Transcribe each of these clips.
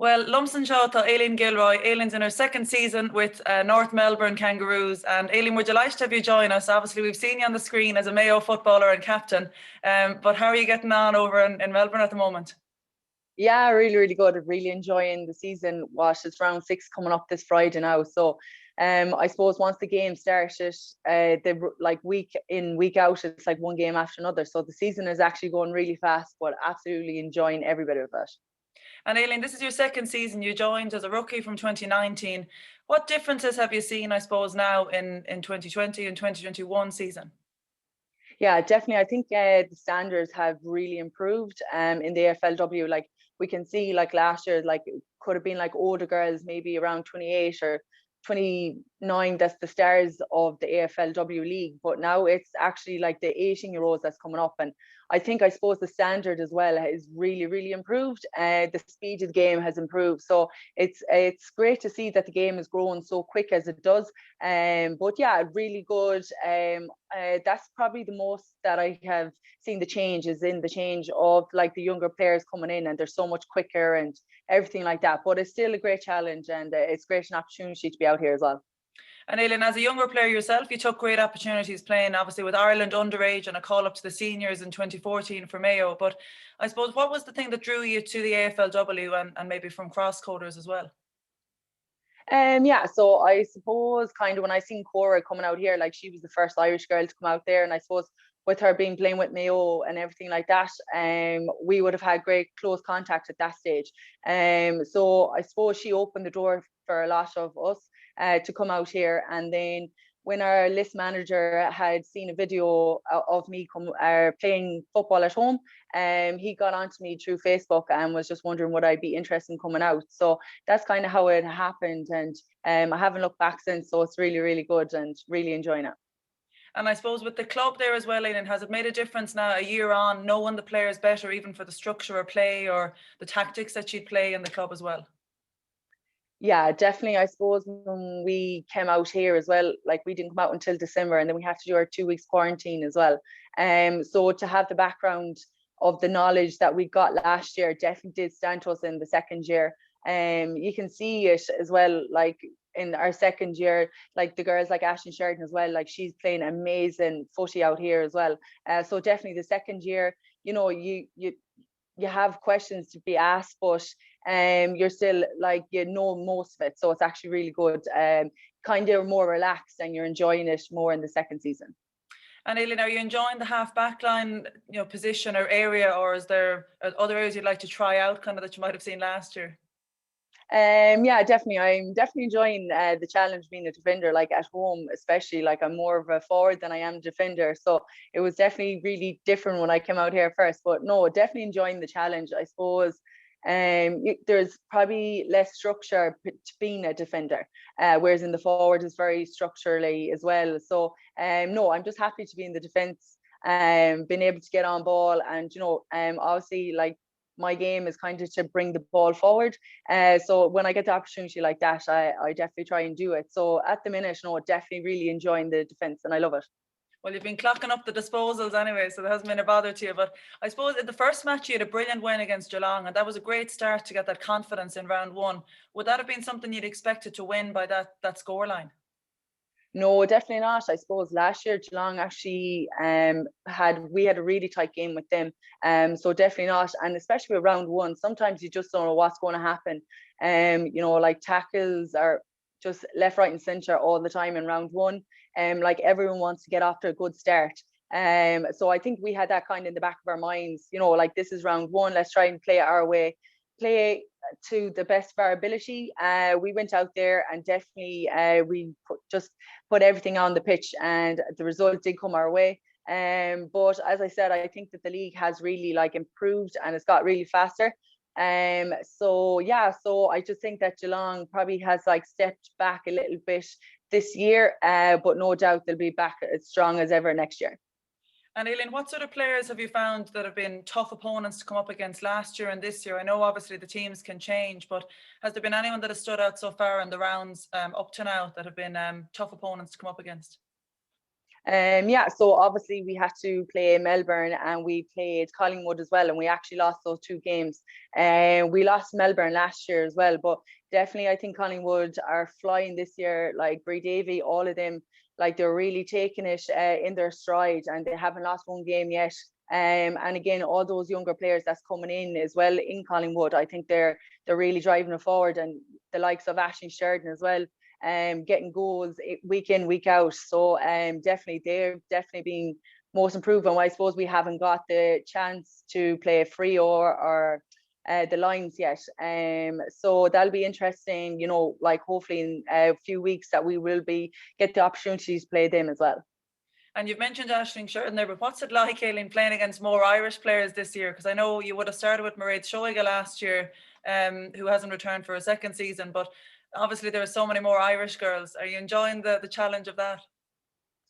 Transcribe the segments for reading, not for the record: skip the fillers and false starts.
Well, Lumsden Shota, Aileen Gilroy. Aileen's in her second season with North Melbourne Kangaroos. And Aileen, we're delighted to have you join us. Obviously, we've seen you on the screen as a Mayo footballer and captain. But how are you getting on over in Melbourne at the moment? Yeah, really, really good. Really enjoying the season. It's round 6 coming up this Friday now. So I suppose once the game started, week in, week out, it's like one game after another. So the season is actually going really fast, but absolutely enjoying every bit of it. And Aileen, this is your second season. You joined as a rookie from 2019. What differences have you seen, I suppose, now in 2020 and 2021 season? Yeah, definitely. I think the standards have really improved in the AFLW. Like we can see, like last year, like it could have been like older girls, maybe around 28 or 29. That's the stars of the AFLW league. But now it's actually like the 18-year-olds that's coming up. And I suppose the standard as well is really, really improved. The speed of the game has improved. So it's great to see that the game is growing so quick as it does. But yeah, really good. That's probably the most that I have seen the change is in the change of like the younger players coming in, and they're so much quicker and everything like that. But it's still a great challenge, and it's great an opportunity to be out here as well. And Aileen, as a younger player yourself, you took great opportunities playing obviously with Ireland underage and a call up to the seniors in 2014 for Mayo. But I suppose, what was the thing that drew you to the AFLW and maybe from cross coders as well? Yeah, so I suppose kind of when I seen Cora coming out here, like she was the first Irish girl to come out there, and I suppose with her being playing with Mayo and everything like that, we would have had great close contact at that stage. So I suppose she opened the door for a lot of us to come out here, and then when our list manager had seen a video of me playing football at home, he got onto me through Facebook and was just wondering would I be interested in coming out. So that's kind of how it happened, and I haven't looked back since. So it's really, really good and really enjoying it. And I suppose with the club there as well, Aileen, has it made a difference now a year on, knowing the players better, even for the structure of play or the tactics that you'd play in the club as well? Yeah, definitely. I suppose when we came out here as well, like we didn't come out until December, and then we had to do our 2 weeks quarantine as well. So to have the background of the knowledge that we got last year definitely did stand to us in the second year. You can see it as well, like in our second year, like the girls like Ashton Sheridan as well, like she's playing amazing footy out here as well. So definitely the second year, you have questions to be asked, but you're still like most of it, so it's actually really good. Kind of more relaxed, and you're enjoying it more in the second season. And Aileen, are you enjoying the half back line, position or area, or is there other areas you'd like to try out, kind of that you might have seen last year? Yeah, definitely. I'm definitely enjoying the challenge being a defender. Like at home, especially, like I'm more of a forward than I am a defender. So it was definitely really different when I came out here first. But no, definitely enjoying the challenge. I suppose there's probably less structure to being a defender, whereas in the forward is very structurally as well. So no, I'm just happy to be in the defence, being able to get on ball, and obviously like my game is kind of to bring the ball forward. So when I get the opportunity like that, I definitely try and do it. So at the minute, no, definitely really enjoying the defence, and I love it. Well, you've been clocking up the disposals anyway, so there hasn't been a bother to you. But I suppose in the first match, you had a brilliant win against Geelong, and that was a great start to get that confidence in round 1. Would that have been something you'd expected to win by that scoreline? No, definitely not. I suppose last year Geelong actually we had a really tight game with them. So definitely not. And especially with round 1, sometimes you just don't know what's going to happen. Like tackles are just left, right, and centre all the time in round 1. Like everyone wants to get off to a good start. So I think we had that kind of in the back of our minds, like this is round 1, let's try and play it our way, play to the best of our ability. We went out there and definitely we just put everything on the pitch, and the result did come our way. But as I said, I think that the league has really like improved, and it's got really faster. So yeah, so I just think that Geelong probably has like stepped back a little bit this year, but no doubt they'll be back as strong as ever next year. And Aileen, what sort of players have you found that have been tough opponents to come up against last year and this year? I know obviously the teams can change, but has there been anyone that has stood out so far in the rounds up to now that have been tough opponents to come up against? Yeah, so obviously we had to play Melbourne and we played Collingwood as well, and we actually lost those 2 games. We lost Melbourne last year as well, but definitely I think Collingwood are flying this year. Like Brie Davy, all of them, like they're really taking it in their stride, and they haven't lost 1 game yet. And again, all those younger players that's coming in as well in Collingwood, I think they're really driving it forward, and the likes of Aisling Sheridan as well, getting goals week in, week out. So definitely they're definitely being most improved. And I suppose we haven't got the chance to play Free or the Lions yet. So that'll be interesting, you know, like hopefully in a few weeks that we will get the opportunity to play them as well. And you've mentioned Aisling Sheridan there, but what's it like, Aileen, playing against more Irish players this year? Because I know you would have started with Mairead Shoiga last year, who hasn't returned for a 2nd season, but obviously there are so many more Irish girls. Are you enjoying the challenge of that?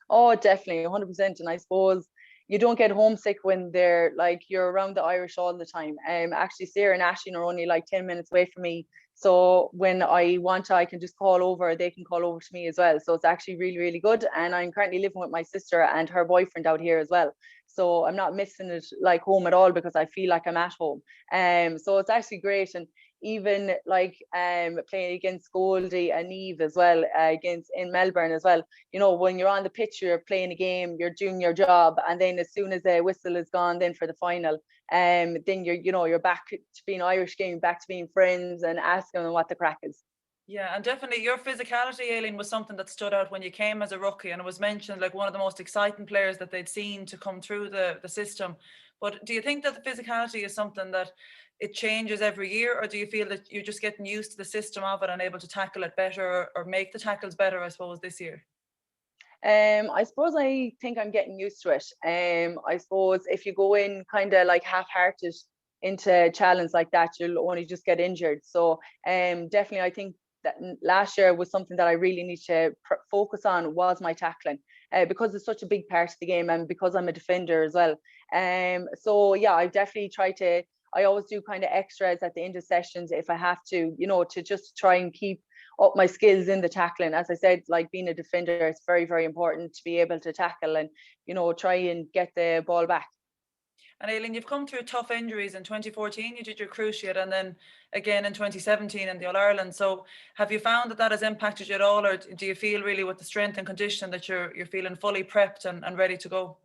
Oh, definitely, 100%. And I suppose you don't get homesick when they're like, you're around the Irish all the time. Actually, Sarah and Aisling are only like 10 minutes away from me. So when I want to, I can just call over, they can call over to me as well. So it's actually really, really good. And I'm currently living with my sister and her boyfriend out here as well. So I'm not missing it like home at all, because I feel like I'm at home. So it's actually great. And even like playing against Goldie and Eve as well, against in Melbourne as well. You know, when you're on the pitch, you're playing a game, you're doing your job, and then as soon as the whistle is gone, then for the final, then you're back to being Irish game, back to being friends and asking them what the crack is. Yeah, and definitely your physicality, Aileen, was something that stood out when you came as a rookie, and it was mentioned like one of the most exciting players that they'd seen to come through the system. But do you think that the physicality is something that it changes every year, or do you feel that you're just getting used to the system of it and able to tackle it better or make the tackles better, I suppose, this year? I suppose I think I'm getting used to it. I suppose if you go in kind of like half-hearted into a challenge like that, you'll only just get injured. So definitely I think that last year was something that I really need to focus on, was my tackling, because it's such a big part of the game, and because I'm a defender as well. So yeah, I definitely I always do kind of extras at the end of sessions if I have to, you know, to just try and keep up my skills in the tackling. As I said, like being a defender, it's very, very important to be able to tackle and, you know, try and get the ball back. And Aileen, you've come through tough injuries. In 2014, you did your cruciate, and then again in 2017 in the All-Ireland. So have you found that has impacted you at all, or do you feel really with the strength and condition that you're feeling fully prepped and ready to go?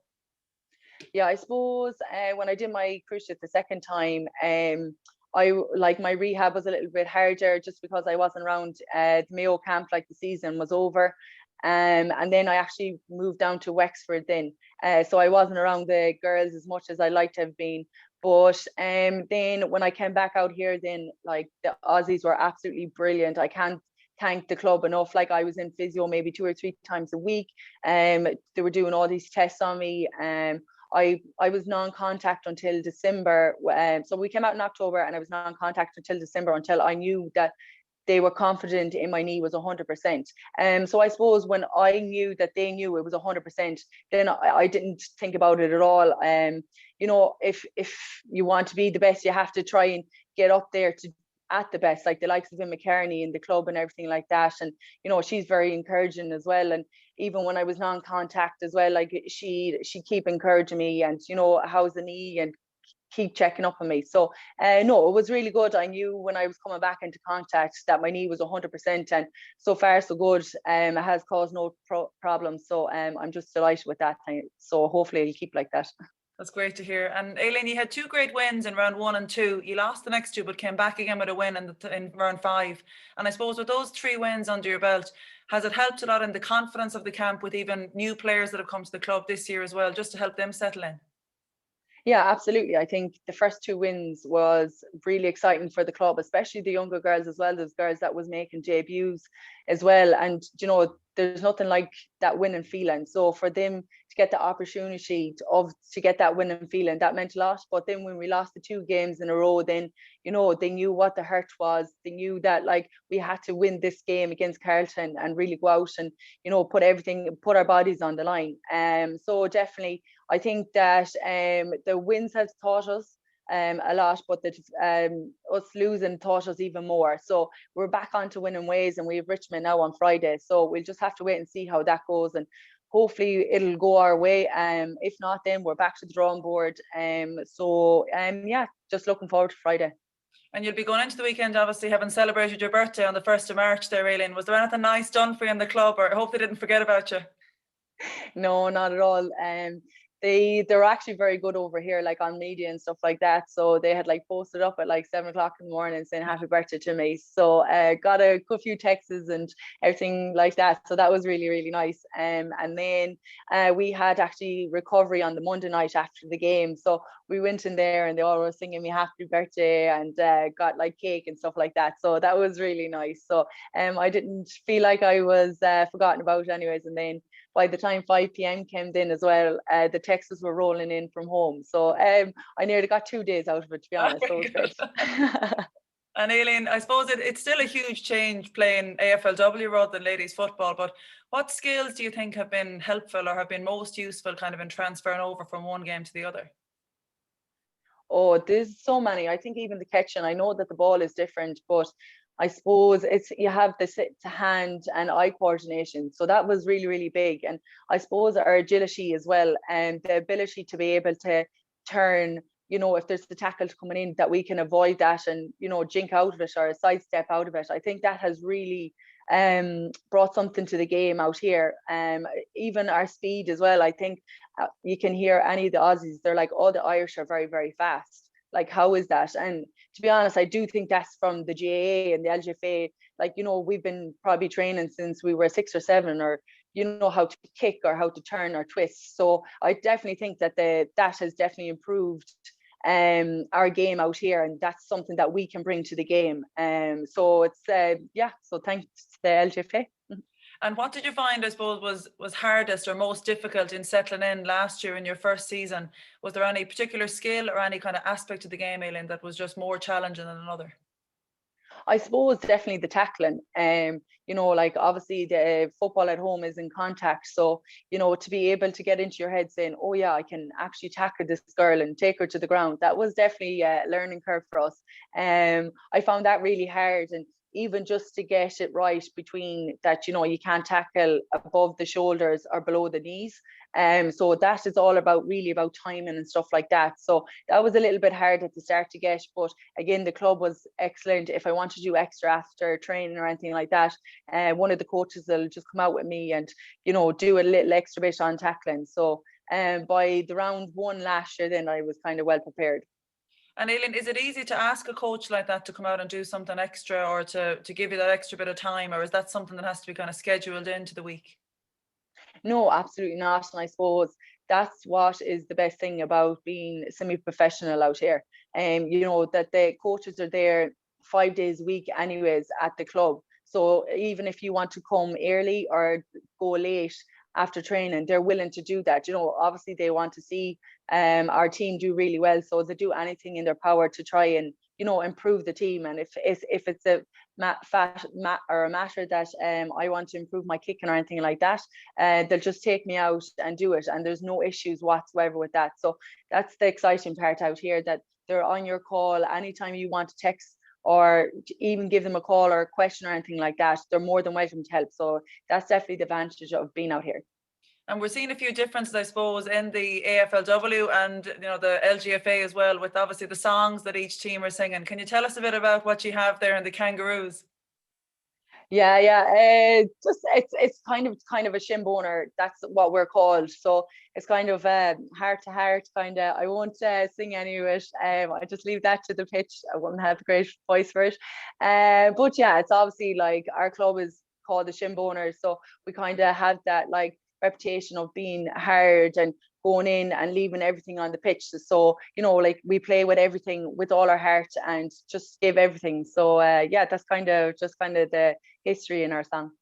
Yeah, I suppose when I did my cruciate the second time, I like my rehab was a little bit harder just because I wasn't around the Mayo camp, like the season was over. And then I actually moved down to Wexford then. So I wasn't around the girls as much as I liked to have been. But then when I came back out here, then like the Aussies were absolutely brilliant. I can't thank the club enough. Like I was in physio maybe 2 or 3 times a week. They were doing all these tests on me. I was non-contact until December. So we came out in October and I was non-contact until December, until I knew that they were confident in my knee was 100%. So I suppose when I knew that they knew it was 100%, then I didn't think about it at all. You know, if you want to be the best, you have to try and get up there to at the best, like the likes of Vin McCarney in the club and everything like that. And you know, she's very encouraging as well. And even when I was non-contact as well, like she keep encouraging me, and you know, how's the knee, and keep checking up on me. So no, it was really good. I knew when I was coming back into contact that my knee was 100%, and so far so good. It has caused no problems. So I'm just delighted with that. So hopefully it'll keep like that. That's great to hear. And Aileen, you had 2 great wins in round 1 and 2. You lost the next 2, but came back again with a win in round 5. And I suppose with those 3 wins under your belt, has it helped a lot in the confidence of the camp with even new players that have come to the club this year as well, just to help them settle in? Yeah, absolutely. I think the first 2 wins was really exciting for the club, especially the younger girls as well. Those girls that was making debuts as well. And, you know, there's nothing like that winning feeling. So for them to get the opportunity to get that winning feeling, that meant a lot. But then when we lost the 2 games in a row, then, you know, they knew what the hurt was. They knew that like we had to win this game against Carlton and really go out and, you know, put our bodies on the line. So definitely, I think that the wins has taught us a lot, but us losing taught us even more. So we're back onto winning ways, and we have Richmond now on Friday. So we'll just have to wait and see how that goes. And hopefully it'll go our way. If not, then we're back to the drawing board. Yeah, just looking forward to Friday. And you'll be going into the weekend, obviously, having celebrated your birthday on the 1st of March there, Aileen. Was there anything nice done for you in the club, or I hope they didn't forget about you? No, not at all. They're actually very good over here, like on media and stuff like that. So they had like posted up at like 7 o'clock in the morning saying happy birthday to me. So got a good few texts and everything like that. So that was really, really nice. And then we had actually recovery on the Monday night after the game. So we went in there and they all were singing me happy birthday and got like cake and stuff like that. So that was really nice. So I didn't feel like I was forgotten about anyways. And then by the time 5 p.m. came in as well, the texts were rolling in from home. So I nearly got 2 days out of it, to be honest. So it was great. And Aileen, I suppose it's still a huge change playing AFLW rather than ladies football, but what skills do you think have been helpful or have been most useful kind of in transferring over from one game to the other? Oh, there's so many. I think even the catching, I know that the ball is different, but I suppose it's you have the hand and eye coordination. So that was really, really big. And I suppose our agility as well, and the ability to be able to turn, if there's the tackle coming in, that we can avoid that and, jink out of it or sidestep out of it. I think that has really brought something to the game out here. Even our speed as well. I think you can hear any of the Aussies, they're like, oh, the Irish are very, very fast. Like, how is that? And to be honest, I do think that's from the GAA and the LGFA. Like, we've been probably training since we were 6 or 7, or how to kick or how to turn or twist. So I definitely think that that has definitely improved our game out here, and that's something that we can bring to the game. So it's so thanks to the LGFA. And what did you find, I suppose, was hardest or most difficult in settling in last year in your first season? Was there any particular skill or any kind of aspect of the game, Aileen, that was just more challenging than another? I suppose definitely the tackling. Like obviously the football at home is in contact. So, to be able to get into your head saying, oh yeah, I can actually tackle this girl and take her to the ground. That was definitely a learning curve for us. I found that really hard. And even just to get it right between that, you can't tackle above the shoulders or below the knees. So that is all really about timing and stuff like that. So that was a little bit hard at the start to get, but again, the club was excellent. If I want to do extra after training or anything like that, one of the coaches will just come out with me and, do a little extra bit on tackling. So by the round 1 last year, then I was kind of well prepared. And Aileen, is it easy to ask a coach like that to come out and do something extra or to give you that extra bit of time, or is that something that has to be kind of scheduled into the week? No, absolutely not. And I suppose that's what is the best thing about being semi-professional out here. That the coaches are there 5 days a week anyways at the club. So even if you want to come early or go late after training, they're willing to do that. Obviously they want to see our team do really well. So they do anything in their power to try and, improve the team. And if it's a matter that I want to improve my kicking or anything like that, they'll just take me out and do it, and there's no issues whatsoever with that. So that's the exciting part out here, that they're on your call anytime you want to text or even give them a call or a question or anything like that. They're more than welcome to help. So that's definitely the advantage of being out here. And we're seeing a few differences, I suppose, in the AFLW and the LGFA as well, with obviously the songs that each team are singing. Can you tell us a bit about what you have there in the Kangaroos? Yeah. It's kind of a shin boner. That's what we're called. So it's kind of heart to heart kind of. I won't sing any of it. I just leave that to the pitch. I wouldn't have a great voice for it. But yeah, it's obviously like our club is called the shin boners, so we kind of have that like reputation of being hard and going in and leaving everything on the pitch. So like we play with everything with all our heart and just give everything. So yeah, that's kind of the history in our song.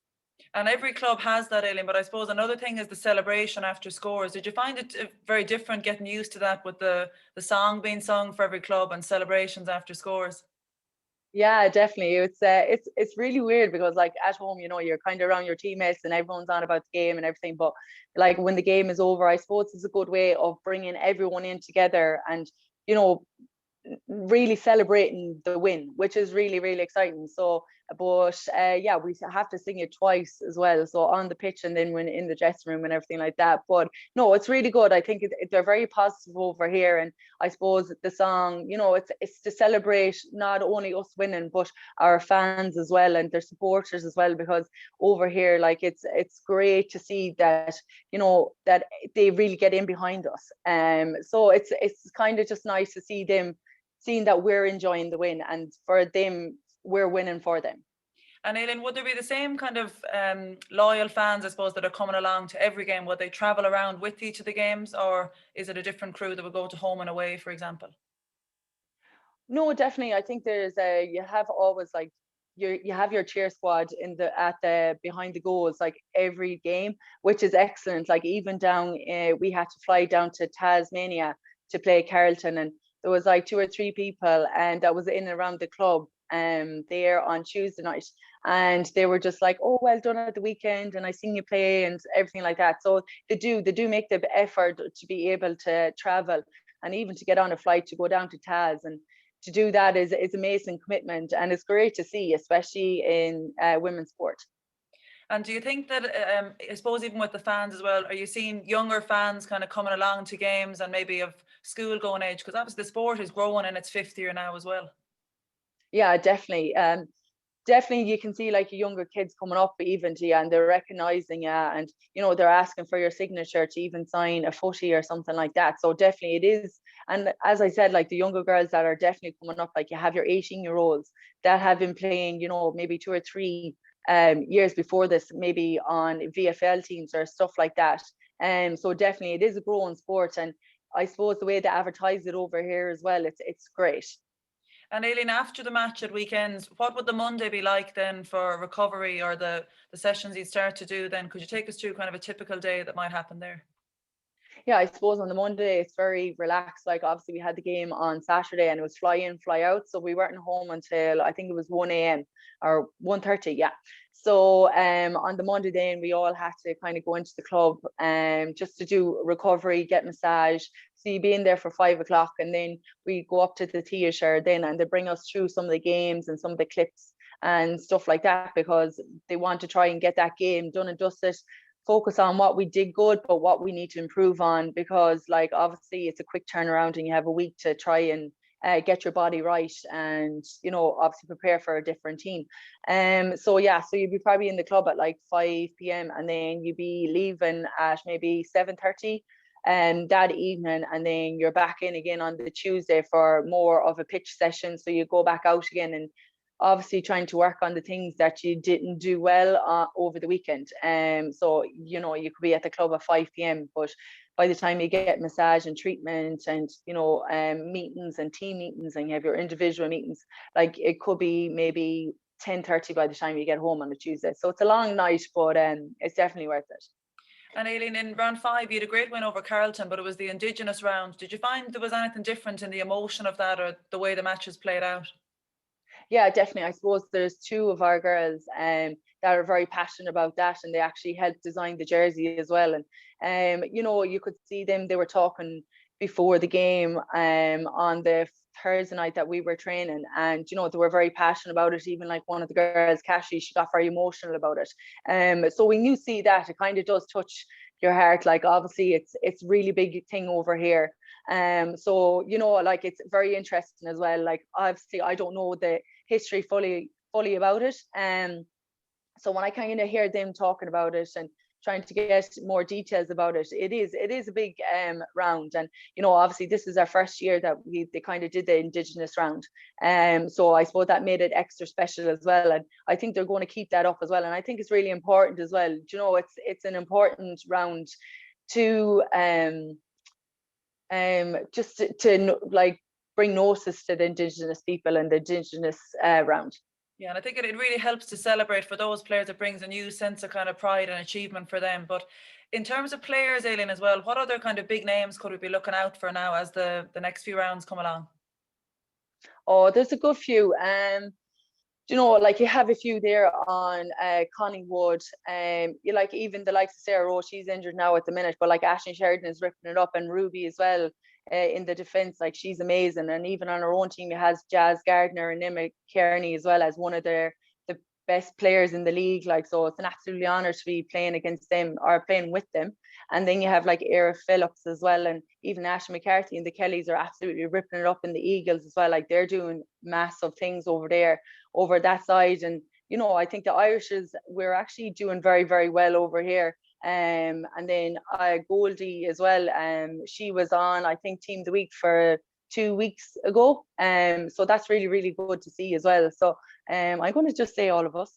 And every club has that, Aileen, but I suppose another thing is the celebration after scores. Did you find it very different getting used to that, with the song being sung for every club and celebrations after scores? Yeah, definitely. It's really weird because like at home, you're kind of around your teammates and everyone's on about the game and everything. But like when the game is over, I suppose it's a good way of bringing everyone in together and, really celebrating the win, which is really, really exciting. So But yeah, we have to sing it twice as well. So on the pitch and then when in the dressing room and everything like that. But no, it's really good. I think they're very positive over here. And I suppose the song, you know, it's to celebrate not only us winning, but our fans as well and their supporters as well. Because over here, like it's great to see that, you know, that they really get in behind us. So it's kind of just nice to see them seeing that we're enjoying the win, and for them, we're winning for them. And Aileen, would there be the same kind of loyal fans, I suppose, that are coming along to every game? Would they travel around with each of the games, or is it a different crew that would go to home and away, for example? No, definitely. I think you have always like you have your cheer squad at the behind the goals like every game, which is excellent. Like even down, we had to fly down to Tasmania to play Carlton, and there was like 2 or 3 people, and that was in and around the club there on Tuesday night, and they were just like, oh, well done at the weekend, and I seen you play and everything like that. So they do make the effort to be able to travel and even to get on a flight to go down to Tas, and to do that is amazing commitment, and it's great to see, especially in women's sport. And do you think that, I suppose even with the fans as well, are you seeing younger fans kind of coming along to games and maybe of school going age? Because obviously the sport is growing in its 5th year now as well. Yeah, definitely. Definitely you can see like younger kids coming up even to you, and they're recognizing you, and you know, they're asking for your signature to even sign a footy or something like that. So definitely it is. And as I said, like the younger girls that are definitely coming up, like you have your 18-year-olds that have been playing, you know, maybe 2 or 3 years before this, maybe on VFL teams or stuff like that. So definitely it is a growing sport, and I suppose the way they advertise it over here as well, it's great. And Aileen, after the match at weekends, what would the Monday be like then for recovery, or the sessions you start to do then? Could you take us through kind of a typical day that might happen there? Yeah, I suppose on the Monday it's very relaxed. Like obviously we had the game on Saturday and it was fly in, fly out. So we weren't home until I think it was 1 a.m. or 1:30, yeah. So on the Monday then we all had to kind of go into the club just to do recovery, get massage. So you'd be in there for 5 o'clock, and then we go up to the theatre then, and they bring us through some of the games and some of the clips and stuff like that, because they want to try and get that game done and dusted, focus on what we did good, but what we need to improve on, because like obviously it's a quick turnaround and you have a week to try and get your body right, and you know, obviously prepare for a different team. So yeah, so you'd be probably in the club at like 5 p.m. and then you'd be leaving at maybe 7:30 that evening, and then you're back in again on the Tuesday for more of a pitch session. So you go back out again, and obviously trying to work on the things that you didn't do well over the weekend. So you know, you could be at the club at 5 p.m, but by the time you get massage and treatment and you know, meetings and team meetings, and you have your individual meetings, like it could be maybe 10:30 by the time you get home on a Tuesday. So it's a long night, but it's definitely worth it. And Aileen, in round 5, you had a great win over Carlton, but it was the Indigenous round. Did you find there was anything different in the emotion of that, or the way the matches played out? Yeah, definitely. I suppose there's 2 of our girls that are very passionate about that, and they actually helped design the jersey as well. And you know, you could see them, they were talking before the game on the Thursday night that we were training, and you know, they were very passionate about it. Even like one of the girls, Cassie, she got very emotional about it. So when you see that, it kind of does touch your heart. Like obviously it's really big thing over here. So you know, like it's very interesting as well. Like obviously I don't know the history fully about it. So when I kind of hear them talking about it and trying to get more details about it, it is a big round. And you know, obviously this is our first year that they kind of did the Indigenous round. So I suppose that made it extra special as well. And I think they're going to keep that up as well. And I think it's really important as well. You know, it's an important round to just to like bring notice to the Indigenous people and the Indigenous round. Yeah, and I think it really helps to celebrate for those players. It brings a new sense of kind of pride and achievement for them. But in terms of players, Aileen, as well, what other kind of big names could we be looking out for now as the next few rounds come along? Oh, there's a good few. You know, like you have a few there on Collingwood. You like even the likes of Sarah Rowe, she's injured now at the minute, but like Ashley Sheridan is ripping it up, and Ruby as well in the defence, like she's amazing. And even on her own team, it has Jazz Gardner and Emma Kearney as well as one of the best players in the league, like, so it's an absolutely honor to be playing against them or playing with them. And then you have like Era Phillips as well, and even Ashley McCarthy and the Kellys are absolutely ripping it up in the Eagles as well. Like, they're doing massive things over there, over that side. And you know, I think the Irishes, we're actually doing very, very well over here. And then Goldie as well. She was on, I think, Team of the Week for 2 weeks ago. So that's really, really good to see as well. So I'm going to just say all of us.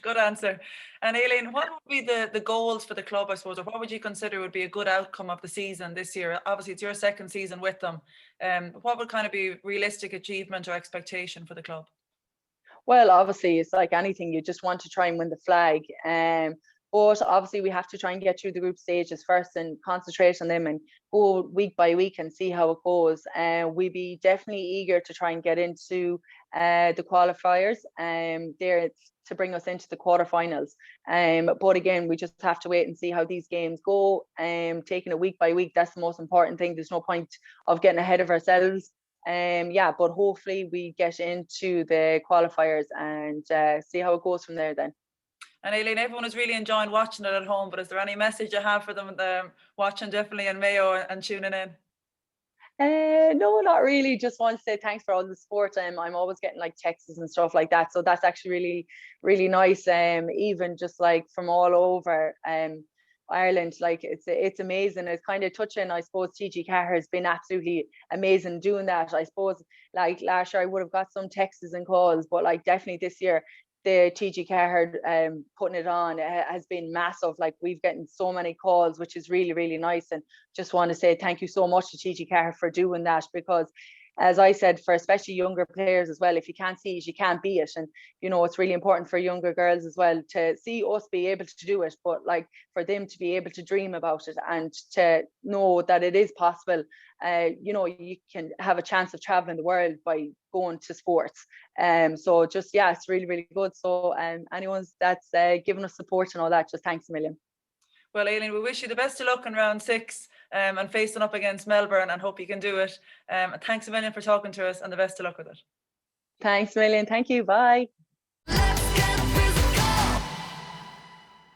Good answer. And Aileen, what would be the goals for the club, I suppose, or what would you consider would be a good outcome of the season this year? Obviously, it's your second season with them. What would kind of be realistic achievement or expectation for the club? Well, obviously, it's like anything, you just want to try and win the flag. But obviously, we have to try and get through the group stages first and concentrate on them and go week by week and see how it goes. We'd be definitely eager to try and get into the qualifiers there to bring us into the quarterfinals. But again, we just have to wait and see how these games go. Taking it week by week, that's the most important thing. There's no point of getting ahead of ourselves. Yeah, but hopefully we get into the qualifiers and see how it goes from there then. And Aileen, everyone is really enjoying watching it at home, but is there any message you have for them watching definitely in Mayo and tuning in? No, not really. Just want to say thanks for all the support. I'm always getting like texts and stuff like that, so that's actually really, really nice. Even just like from all over Ireland, like it's amazing. It's kind of touching. I suppose TG Carr has been absolutely amazing doing that. I suppose like last year I would have got some texts and calls, but like definitely this year the TG Carr putting it on has been massive. Like, we've gotten so many calls, which is really, really nice. And just want to say thank you so much to TG Carr for doing that, because as I said, for especially younger players as well, if you can't see it, you can't be it. And, you know, it's really important for younger girls as well to see us be able to do it, but like for them to be able to dream about it and to know that it is possible. You know, you can have a chance of traveling the world by going to sports. So just, yeah, it's really, really good. So anyone that's giving us support and all that, just thanks a million. Well, Aileen, we wish you the best of luck in round 6 and facing up against Melbourne, and hope you can do it. Thanks a million for talking to us, and the best of luck with it. Thanks a million. Thank you. Bye.